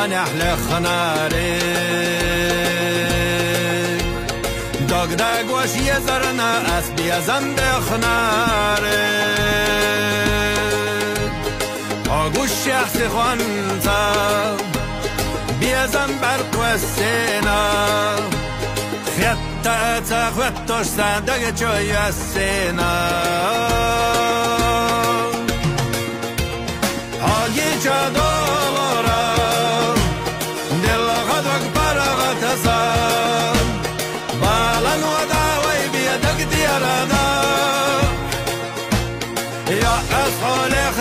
من احلى خناري داغ داغ وش يزرنا اسبي زنب خناري اغوش شخص خوانتا بيزن برق والسينا خيطة تخوتوش صندق جوي السينا هاي جادورا دل غدوك برغة تزام بالان وداوي بيدك ديارادا يا أصحولي